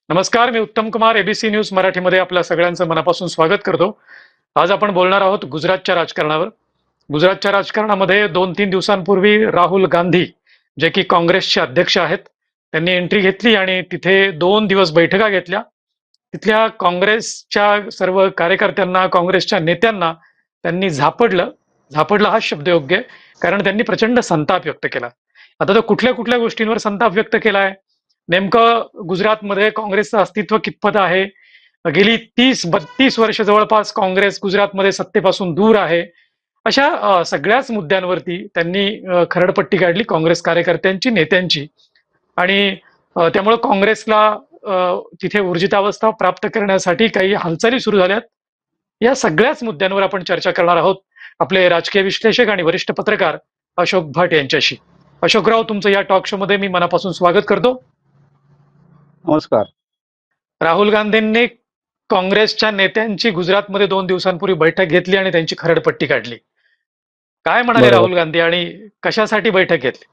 नमस्कार, मी उत्तम Kumar ABC news मराठीमध्ये आपल्या सगळ्यांचं मनापासून स्वागत करतो. आज आपण बोलणार आहोत गुजरातच्या राजकारणावर. गुजरातच्या राजकारणामध्ये 2-3 दिवसांपूर्वी राहुल गांधी, जे की काँग्रेसचे अध्यक्ष आहेत, त्यांनी एंट्री घेतली आणि तिथे 2 दिवस बैठका घेतल्या. तिथल्या काँग्रेसच्या सर्व कार्यकर्त्यांना, काँग्रेसच्या नेत्यांना त्यांनी झापडलं. झापडलं हा शब्द योग्य आहे, कारण त्यांनी प्रचंड संताप व्यक्त केला. आता तो कुठल्या कुठल्या गोष्टींवर संताप व्यक्त केलाय, नेमकं गुजरातमध्ये काँग्रेसचं अस्तित्व कितपत आहे, गेली 30-32 वर्ष जवळपास काँग्रेस गुजरातमध्ये सत्तेपासून दूर आहे, अशा सगळ्याच मुद्द्यांवरती त्यांनी खरडपट्टी काढली काँग्रेस कार्यकर्त्यांची, नेत्यांची. आणि त्यामुळे काँग्रेसला तिथे ऊर्जितावस्था प्राप्त करण्यासाठी काही हालचाली सुरू झाल्यात. या सगळ्याच मुद्द्यांवर आपण चर्चा करणार आहोत आपले राजकीय विश्लेषक आणि वरिष्ठ पत्रकार अशोक भट यांच्याशी. अशोकराव, तुमचं या टॉक शो मध्ये मी मनापासून स्वागत करतो. नमस्कार. राहुल गांधींनी काँग्रेसच्या नेत्यांची गुजरातमध्ये 2 दिवसांपूर्वी बैठक घेतली आणि त्यांची खरडपट्टी काढली. काय म्हणाले राहुल गांधी आणि कशासाठी बैठक घेतली?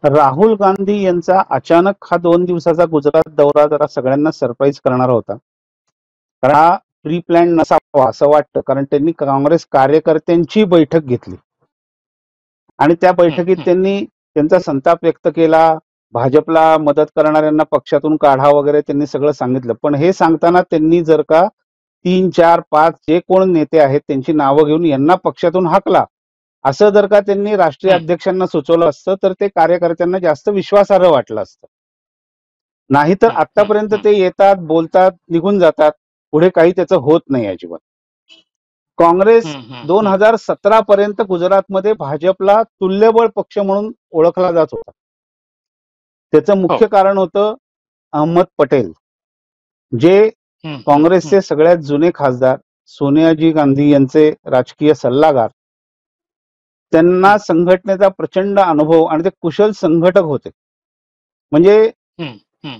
राहुल गांधी यांचा अचानक हा 2 दिवसाचा गुजरात दौरा जरा सगळ्यांना सरप्राईज करणारा होता. कारण हा प्री प्लॅन नसावा असं वाटतं, कारण त्यांनी काँग्रेस कार्यकर्त्यांची बैठक घेतली आणि त्या बैठकीत त्यांनी त्यांचा संताप व्यक्त केला. भाजपला मदत करणाऱ्यांना पक्षातून काढा वगैरे त्यांनी सगळं सांगितलं. पण हे सांगताना त्यांनी जर का 3, 4, 5 जे कोण नेते आहेत त्यांची नावं घेऊन यांना पक्षातून हाकला असं जर का त्यांनी राष्ट्रीय अध्यक्षांना सुचवलं असतं तर ते कार्यकर्त्यांना जास्त विश्वासार्ह वाटलं असतं. नाहीतर आतापर्यंत ते येतात, बोलतात, निघून जातात, पुढे काही त्याचं होत नाही अजिबात. काँग्रेस 2017 पर्यंत गुजरातमध्ये भाजपला तुल्यबळ पक्ष म्हणून ओळखला जात होता. त्याचं मुख्य कारण होतं अहमद पटेल, जे काँग्रेसचे सगळ्यात जुने खासदार, सोनियाजी गांधी यांचे राजकीय सल्लागार. त्यांना संघटनेचा प्रचंड अनुभव आणि ते कुशल संघटक होते. म्हणजे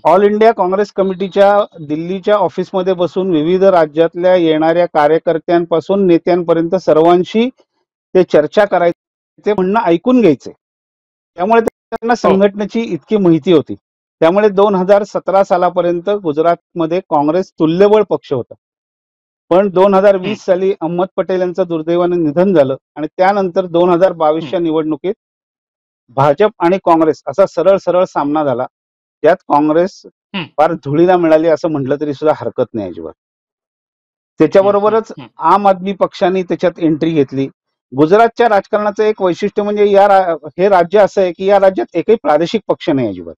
ऑल इंडिया काँग्रेस कमिटीच्या दिल्लीच्या ऑफिसमध्ये बसून विविध राज्यातल्या येणाऱ्या कार्यकर्त्यांपासून नेत्यांपर्यंत सर्वांशी ते चर्चा करायचे, म्हणणं ऐकून घ्यायचे. त्यामुळे त्यांना संघटनेची इतकी माहिती होती. त्यामुळे 2017 सालापर्यंत गुजरातमध्ये काँग्रेस तुल्यबळ पक्ष होता. पण 2020 साली अहमद पटेल यांचं दुर्दैवाने निधन झालं आणि त्यानंतर 2022च्या निवडणुकीत भाजप आणि काँग्रेस असा सरळ सरळ सामना झाला, ज्यात काँग्रेस फार धुळीला मिळाली असं म्हटलं तरी सुद्धा हरकत नाही अजिबात. त्याच्याबरोबरच आम आदमी पक्षाने त्याच्यात एंट्री घेतली. गुजरातच्या राजकारणाचं एक वैशिष्ट्य म्हणजे हे राज्य असं आहे की या राज्यात एकही प्रादेशिक पक्ष नाही अजिबात.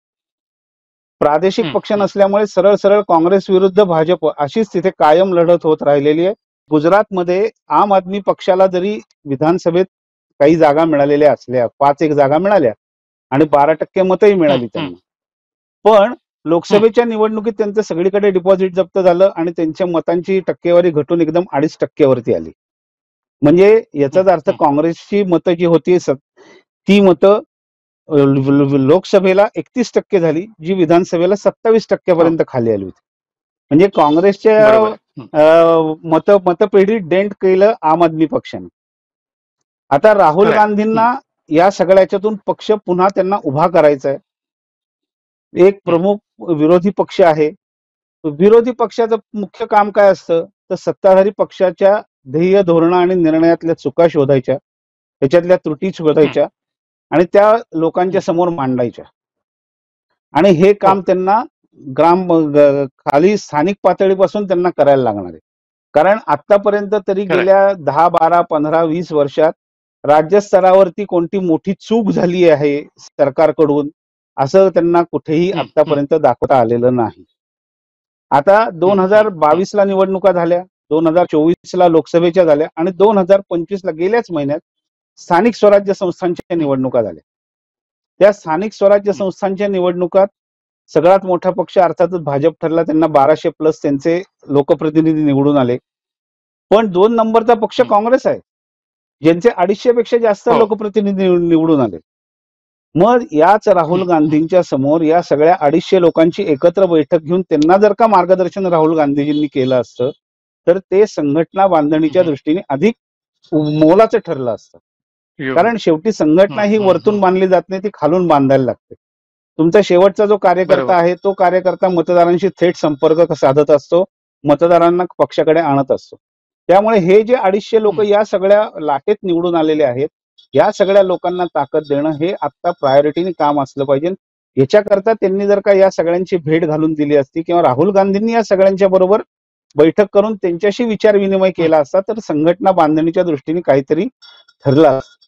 प्रादेशिक पक्ष नसल्यामुळे सरळ सरळ काँग्रेस विरुद्ध भाजप अशीच तिथे कायम लढत होत राहिलेली आहे. गुजरातमध्ये आम आदमी पक्षाला जरी विधानसभेत काही जागा मिळालेल्या असल्या, 5-1 जागा मिळाल्या आणि 12% मतही मिळाली त्यांना, पण लोकसभेच्या निवडणुकीत त्यांचं सगळीकडे डिपॉझिट जप्त झालं आणि त्यांच्या मतांची टक्केवारी घटून एकदम 2.5% वरती आली. म्हणजे याचाच अर्थ काँग्रेसची मतं जी होती ती मतं लोकसभेला 31% झाली, जी विधानसभेला 27% पर्यंत खाली आली होती. म्हणजे काँग्रेसच्या मतपेढीत डेंट केलं आम आदमी पक्षाने. आता राहुल गांधींना या सगळ्याच्यातून पक्ष पुन्हा त्यांना उभा करायचा आहे. एक प्रमुख विरोधी पक्ष आहे. विरोधी पक्षाचं मुख्य काम काय असतं तर सत्ताधारी पक्षाच्या ध्येय, धोरण आणि निर्णयातल्या चुका शोधायच्या, त्याच्यातल्या त्रुटी शोधायच्या आणि त्या लोकांच्या समोर मांडायच्या. आणि हे काम त्यांना खाली स्थानिक पातळीपासून त्यांना करायला लागणार आहे. कारण आतापर्यंत तरी गेल्या 10, 12, 15, 20 वर्षात राज्य स्तरावरती कोणती मोठी चूक झाली आहे सरकारकडून असं त्यांना कुठेही आतापर्यंत दाखवता आलेलं नाही. आता 2022 ला निवडणुका झाल्या, 2024 ला लोकसभेच्या झाल्या आणि 2025 ला गेल्याच महिन्यात स्थानिक स्वराज्य संस्थांच्या निवडणुका झाल्या. त्या स्थानिक स्वराज्य संस्थांच्या निवडणुकात सगळ्यात मोठा पक्ष अर्थातच भाजप ठरला. त्यांना 1200+ त्यांचे लोकप्रतिनिधी निवडून आले. पण 2 नंबरचा पक्ष काँग्रेस आहे, ज्यांचे 250 पेक्षा जास्त लोकप्रतिनिधी निवडून आले. मग याच राहुल गांधींच्या समोर या सगळ्या 250 लोकांची एकत्र बैठक घेऊन त्यांना जर का मार्गदर्शन राहुल गांधीजींनी केलं असतं तर ते संघटना बांधणीच्या दृष्टीने अधिक मोलाचं ठरलं असतं. कारण शेवटी संघटना ही वरतून बांधली जात नाही, ती खालून बांधायला लागते. तुमचा शेवटचा जो कार्यकर्ता बरोबर. आहे तो कार्यकर्ता मतदारांशी थेट संपर्क साधत असतो, मतदारांना पक्षाकडे आणत असतो. त्यामुळे हे जे 250 लोक या सगळ्या लाटेत निवडून आलेले आहेत, या सगळ्या लोकांना ताकद देणं हे आता प्रायोरिटीने काम असलं पाहिजे. याच्याकरता त्यांनी जर का या सगळ्यांची भेट घालून दिली असती किंवा राहुल गांधींनी या सगळ्यांच्या बरोबर बैठक करून त्यांच्याशी विचार विनिमय केला असता तर संघटना बांधणीच्या दृष्टीने काहीतरी ठरलं असतं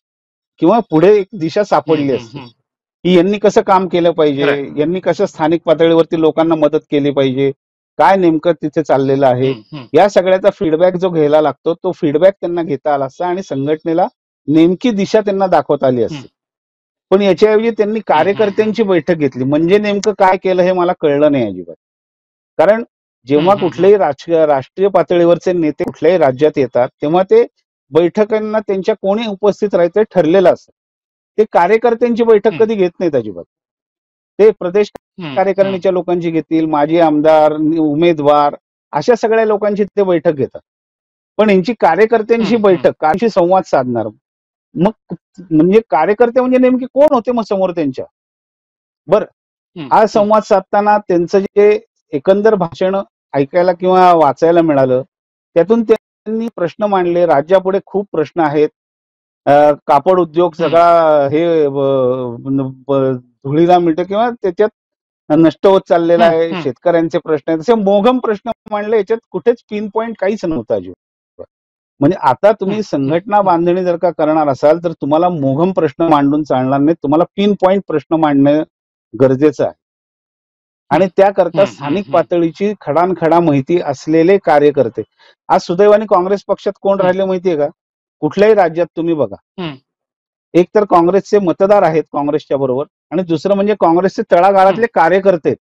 किंवा पुढे एक दिशा सापडली असती की यांनी कसं काम केलं पाहिजे, खरंय. यांनी कसं स्थानिक पातळीवरती लोकांना मदत केली पाहिजे, काय नेमकं तिथे चाललेलं आहे, या सगळ्याचा फीडबॅक जो घ्यायला लागतो तो फीडबॅक त्यांना घेता आला असता आणि संघटनेला नेमकी दिशा त्यांना दाखवता आली असती. पण याच्याऐवजी त्यांनी कार्यकर्त्यांची बैठक घेतली. म्हणजे नेमकं काय केलं हे मला कळलं नाही अजिबात. कारण जेव्हा कुठलेही राष्ट्रीय पातळीवरचे नेते कुठल्याही राज्यात येतात तेव्हा ते बैठकांना त्यांच्या कोणी उपस्थित राहायचं ठरलेलं असतं. ते कार्यकर्त्यांची बैठक कधी घेत नाहीत अजिबात. ते प्रदेश कार्यकारिणीच्या लोकांची घेतील, माजी आमदार, उमेदवार अशा सगळ्या लोकांची ते बैठक घेतात. पण यांची कार्यकर्त्यांची बैठक काशी संवाद साधणार. मग म्हणजे कार्यकर्ते म्हणजे नेमके कोण होते मग समोर त्यांच्या? बरं, हा संवाद साधताना त्यांचं जे एकंदर भाषण ऐकायला किंवा वाचायला मिळालं त्यातून त्यांनी प्रश्न मांडले. राज्यापुढे खूप प्रश्न आहेत. कापड उद्योग सगळा हे धुळीला मिळतं किंवा त्याच्यात नष्ट होत चाललेला आहे. शेतकऱ्यांचे प्रश्न आहेत. असे मोघम प्रश्न मांडले. याच्यात कुठेच पिन पॉइंट काहीच नव्हतं अजिबात. म्हणजे आता तुम्ही संघटना बांधणी जर का करणार असाल तर तुम्हाला मोघम प्रश्न मांडून चालणार नाही. तुम्हाला पिन पॉइंट प्रश्न मांडणं गरजेचं आहे. आणि त्याकरता स्थानिक पातळीची खडानखडा माहिती असलेले कार्यकर्ते. आज सुदैवाने काँग्रेस पक्षात कोण राहिले माहितीये का? कुठल्याही राज्यात तुम्ही बघा, एक तर काँग्रेसचे मतदार आहेत काँग्रेसच्या बरोबर आणि दुसरं म्हणजे काँग्रेसचे तळागाळातले कार्यकर्ते आहेत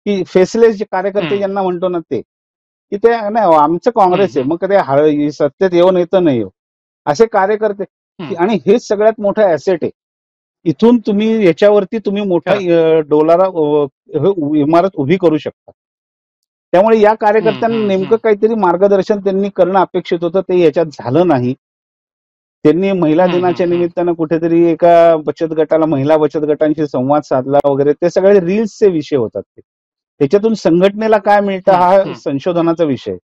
की फेसलेस जे कार्यकर्ते ज्यांना म्हणतो ना ते की ते नाही आमचं काँग्रेस आहे मग ते सत्तेत येऊन येतं नाही येऊ असे कार्यकर्ते. आणि हेच सगळ्यात मोठं ऍसेट आहे. इथून तुम्ही याच्यावरती तुम्ही मोठा डोलारा इमारत उभी करू शकता. त्यामुळे या कार्यकर्त्यांना नेमकं काहीतरी मार्गदर्शन त्यांनी करणं अपेक्षित होतं. ते याच्यात झालं नाही. त्यांनी महिला दिनाच्या निमित्तानं कुठेतरी एका बचत गटाला महिला बचत गटांशी संवाद साधला वगैरे. ते सगळे रील्सचे विषय होतात. त्याच्यातून संघटनेला काय मिळतं हा संशोधनाचा विषय.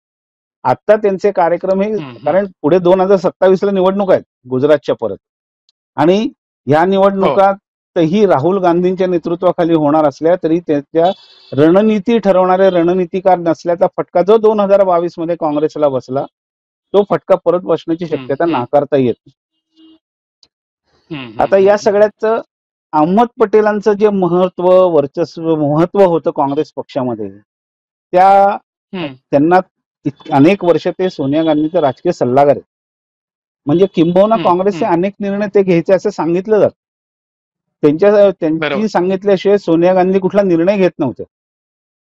आता त्यांचे कार्यक्रम हे कारण पुढे 2027 ला निवडणूक आहेत गुजरातच्या परत आणि या निवडणुकातही राहुल गांधींच्या नेतृत्वाखाली होणार असल्या तरी त्या रणनीती ठरवणारे रणनीतिकार नसल्याचा फटका जो 2022 मध्ये काँग्रेसला बसला तो फटका परत बसण्याची शक्यता नाकारता येत नाही. आता या सगळ्याच अहमद पटेलांचं जे वर्चस्व महत्व होतं काँग्रेस पक्षामध्ये त्यांना अनेक वर्ष ते सोनिया गांधींचे राजकीय सल्लागार आहेत. म्हणजे किंबहुना काँग्रेसचे अनेक निर्णय ते घ्यायचे असं सांगितलं जात. त्यांची सांगितल्याशिवाय सोनिया गांधी कुठला निर्णय घेत नव्हते.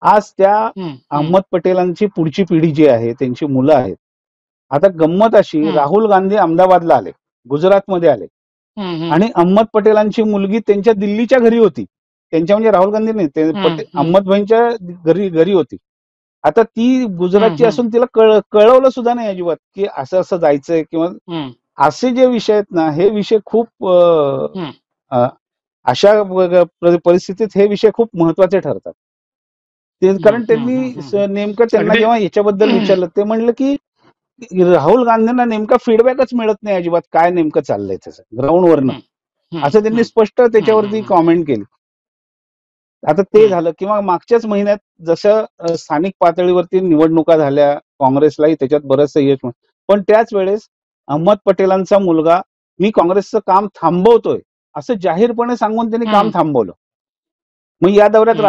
आज त्या अहमद पटेलांची पुढची पिढी जी आहे त्यांची मुलं आहेत. आता गंमत अशी राहुल गांधी अहमदाबादला आले, गुजरातमध्ये आले आणि अहमद पटेलांची मुलगी त्यांच्या दिल्लीच्या घरी होती. त्यांच्या म्हणजे राहुल गांधी नाही अहमद भाईंच्या घरी होती. आता ती गुजरातची असून तिला कळवलं सुद्धा नाही अजिबात की असं असं जायचंय किंवा असे जे विषय आहेत ना हे विषय खूप अशा परिस्थितीत हे विषय खूप महत्वाचे ठरतात. कारण त्यांनी नेमकं त्यांना जेव्हा याच्याबद्दल विचारलं ते म्हणलं की राहुल गांधींना नेमका फीडबॅकच मिळत नाही अजिबात काय नेमकं चाललंय त्याचं ग्राउंडवरनं असं त्यांनी स्पष्ट त्याच्यावरती कॉमेंट केली. आता ते झालं किंवा मागच्याच महिन्यात जसं स्थानिक पातळीवरती निवडणुका झाल्या काँग्रेसलाही त्याच्यात बरंचसं यश मिळालं. पण त्याच वेळेस अहमद पटेलांचा मुलगा मी काँग्रेसचं काम थांबवतोय असं जाहीरपणे सांगून त्यांनी काम थांबवलं. मग या दौऱ्यात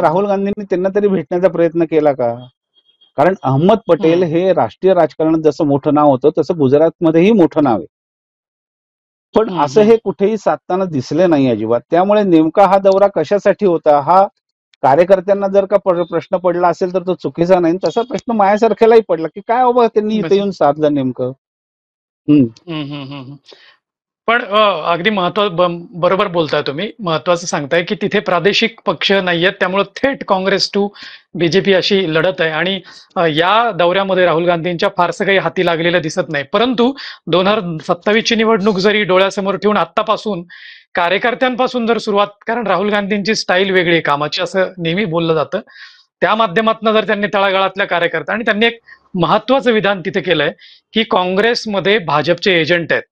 राहुल गांधींनी त्यांना तरी भेटण्याचा प्रयत्न केला का? कारण अहमद पटेल हे राष्ट्रीय राजकारणात जसं मोठं नाव होतं तसं गुजरातमध्येही मोठं नाव आहे. पण असं हे कुठेही साधताना दिसले नाही अजिबात. त्यामुळे नेमका हा दौरा कशासाठी होता हा कार्यकर्त्यांना जर का प्रश्न पडला असेल तर तो चुकीचा नाही. तसा प्रश्न माझ्यासारख्यालाही पडला की काय बाबा त्यांनी इथे येऊन साधलं नेमकं. पण अगदी बरोबर बोलताय तुम्ही. महत्वाचं सांगताय की तिथे प्रादेशिक पक्ष नाहीयेत, त्यामुळे थेट काँग्रेस टू बीजेपी अशी लढत आहे. आणि या दौऱ्यामध्ये राहुल गांधींच्या फारसं काही हाती लागलेलं दिसत नाही. परंतु 2027 ची निवडणूक जरी डोळ्यासमोर ठेवून आत्तापासून कार्यकर्त्यांपासून जर सुरुवात, कारण राहुल गांधींची स्टाईल वेगळी आहे कामाची असं नेहमी बोललं जातं, त्या माध्यमातून जर त्यांनी तळागाळातल्या कार्यकर्ता, आणि त्यांनी एक महत्वाचं विधान तिथे केलंय की काँग्रेसमध्ये भाजपचे एजंट आहेत.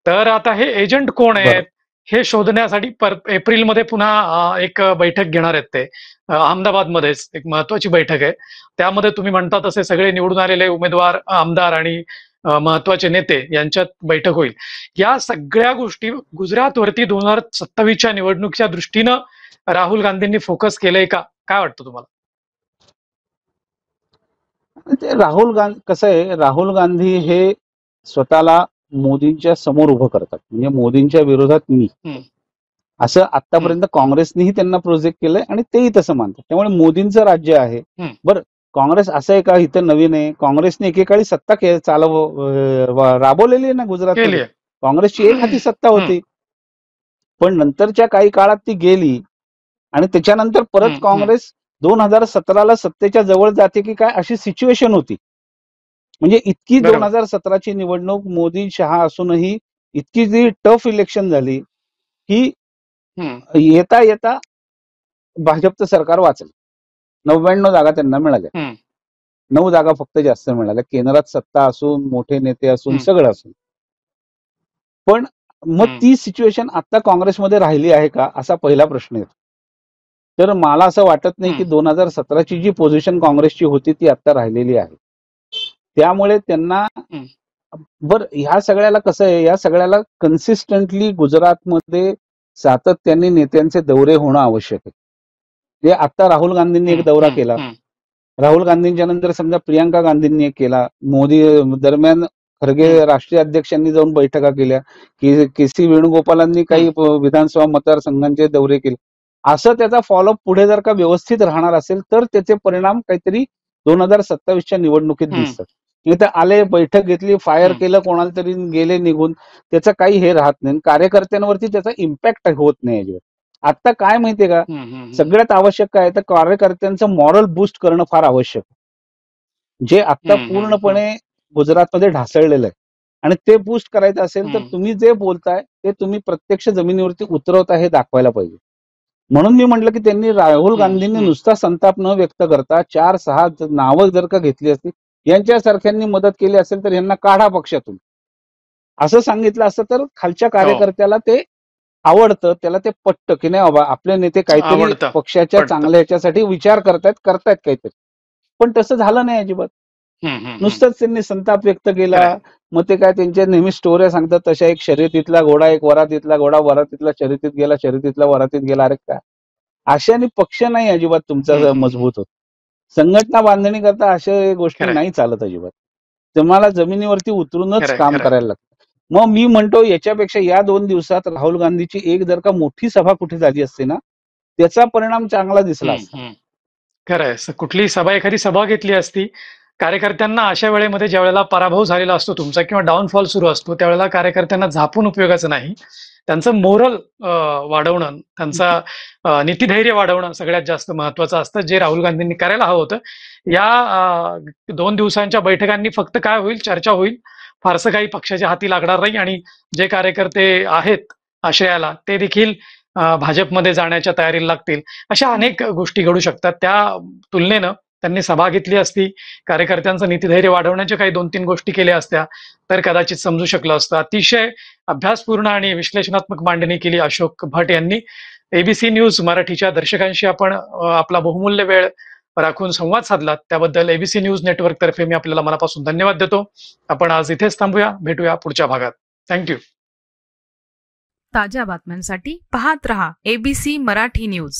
तर आता हे एजंट कोण आहेत हे शोधण्यासाठी एप्रिलमध्ये पुन्हा एक बैठक घेणार आहेत ते. अहमदाबादमध्येच एक महत्वाची बैठक आहे. त्यामध्ये तुम्ही म्हणता तसे सगळे निवडून आलेले उमेदवार, आमदार आणि महत्वाचे नेते यांच्यात बैठक होईल. या सगळ्या गोष्टी गुजरातवरती 2027च्या निवडणुकीच्या दृष्टीनं राहुल गांधींनी फोकस केलंय का? काय वाटतं तुम्हाला? ते राहुल गांधी कसं आहे, राहुल गांधी हे स्वतःला मोदींच्या समोर उभं करतात, म्हणजे मोदींच्या विरोधात मी, असं आतापर्यंत काँग्रेसनेही त्यांना प्रोजेक्ट केलंय आणि तेही तसं मानतात. त्यामुळे मोदींचं राज्य आहे. बरं, काँग्रेस असं आहे का इथं नवीन आहे? काँग्रेसने एकेकाळी सत्ता राबवलेली आहे ना गुजरातमध्ये. काँग्रेसची एक हाती सत्ता होती, पण नंतरच्या काही काळात ती गेली आणि त्याच्यानंतर परत काँग्रेस 2017ला सत्तेच्या जवळ जाते की काय अशी सिच्युएशन होती. म्हणजे इतकी 2017ची निवडणूक मोदी शहा असूनही इतकी जी टफ इलेक्शन झाली की येता येता भाजपचं सरकार वाचलं. 99 जागा त्यांना मिळाल्या. 9 जागा फक्त जास्त मिळाल्या. केंद्रात सत्ता असून, मोठे नेते असून, सगळं असून. पण मग ती सिच्युएशन आता काँग्रेसमध्ये राहिली आहे का असा पहिला प्रश्न येतो. तर मला असं वाटत नाही की 2017ची जी पोझिशन काँग्रेसची होती ती आता राहिलेली आहे. त्यामुळे त्यांना ह्या सगळ्याला कसं आहे, या सगळ्याला कन्सिस्टंटली गुजरातमध्ये सातत्याने नेत्यांचे दौरे होणं आवश्यक आहे. ते आता राहुल गांधींनी एक दौरा केला. राहुल गांधींच्या नंतर समजा प्रियांका गांधींनी एक केला. मोदी दरम्यान खरगे राष्ट्रीय अध्यक्षांनी जाऊन बैठका केल्या. के.सी. वेणुगोपालांनी काही विधानसभा मतदारसंघांचे दौरे केले. असं त्याचा फॉलोअप पुढे जर का व्यवस्थित राहणार असेल तर त्याचे परिणाम काहीतरी 2027च्या निवडणुकीत दिसतात. इथं आले, बैठक घेतली, फायर केलं कोणाला तरी, गेले निघून, त्याचं काही हे राहत नाही. कार्यकर्त्यांवरती त्याचा इम्पॅक्ट होत नाही अजिबात. आता काय माहितीये का, सगळ्यात आवश्यक काय तर कार्यकर्त्यांचं मॉरल बूस्ट करणं फार आवश्यक, जे आता पूर्णपणे गुजरातमध्ये ढासळलेलं आहे. आणि ते बूस्ट करायचं असेल तर तुम्ही जे बोलताय ते तुम्ही प्रत्यक्ष जमिनीवरती उतरवताय हे दाखवायला पाहिजे. म्हणून मी म्हटलं की त्यांनी राहुल गांधींनी नुसता संताप न व्यक्त करता 4-6 नावं जर का घेतली असती, यांच्यासारख्यांनी मदत केली असेल तर यांना काढा पक्षातून असं सांगितलं असतं तर खालच्या कार्यकर्त्याला ते आवडतं, त्याला ते पटतं की नाही बाबा आपले नेते काहीतरी पक्षाच्या चांगल्या ह्याच्यासाठी विचार करतायत काहीतरी. पण तसं झालं नाही अजिबात. नुसतंच त्यांनी संताप व्यक्त केला. मग ते काय त्यांच्या नेहमी स्टोऱ्या सांगतात तशा, एक शर्यतीतला घोडा, एक वरातीतला घोडा, वरातीतला शर्यतीत गेला, शर्यतीतला वरातीत गेला. अरे काय, अशाने पक्ष नाही अजिबात तुमचा मजबूत होत. संघटना बांधणी करता अशा गोष्टी नाही चालत अजिबात. तुम्हाला जमिनीवरती उतरूनच काम करायला लागतं. मग मी म्हणतो याच्यापेक्षा या 2 दिवसात राहुल गांधीची एक जर का मोठी सभा कुठे झाली असते ना, त्याचा परिणाम चांगला दिसला असता. खरंय, कुठली एखादी सभा घेतली असती, कार्यकर्त्यांना अशा वेळेमध्ये ज्या वेळेला पराभव झालेला असतो तुमचा किंवा डाऊनफॉल सुरू असतो, त्यावेळेला कार्यकर्त्यांना झापून उपयोगाचं नाही. त्यांचं मोरल वाढवणं, त्यांचा नीतिधैर्य वाढवणं सगळ्यात जास्त महत्वाचं असतं, जे राहुल गांधींनी करायला हवं होतं. या 2 दिवसांच्या बैठकांनी फक्त काय होईल, चर्चा होईल, फारसं काही पक्षाच्या हाती लागणार नाही. आणि जे कार्यकर्ते आहेत आश्रयाला ते देखील भाजपमध्ये जाण्याच्या तयारीला लागतील. अशा अनेक गोष्टी घडू शकतात. त्या तुलनेनं त्यांनी सभा घेतली असती, कार्यकर्त्यांचं नीतिधैर्य वाढवण्याच्या काही 2-3 गोष्टी केल्या असत्या तर कदाचित समजू शकलं असतं. अतिशय अभ्यासपूर्ण आणि विश्लेषणात्मक मांडणी केली अशोक भट यांनी. एबीसी न्यूज मराठीच्या दर्शकांशी आपण आपला बहुमूल्य वेळ राखून संवाद साधलात, त्याबद्दल एबीसी न्यूज नेटवर्क तर्फे मी आपल्याला मनापासून धन्यवाद देतो. आपण आज इथेच थांबूया, भेटूया पुढच्या भागात. थँक्यू. ताज्या बातम्यांसाठी पाहत रहा एबीसी मराठी न्यूज.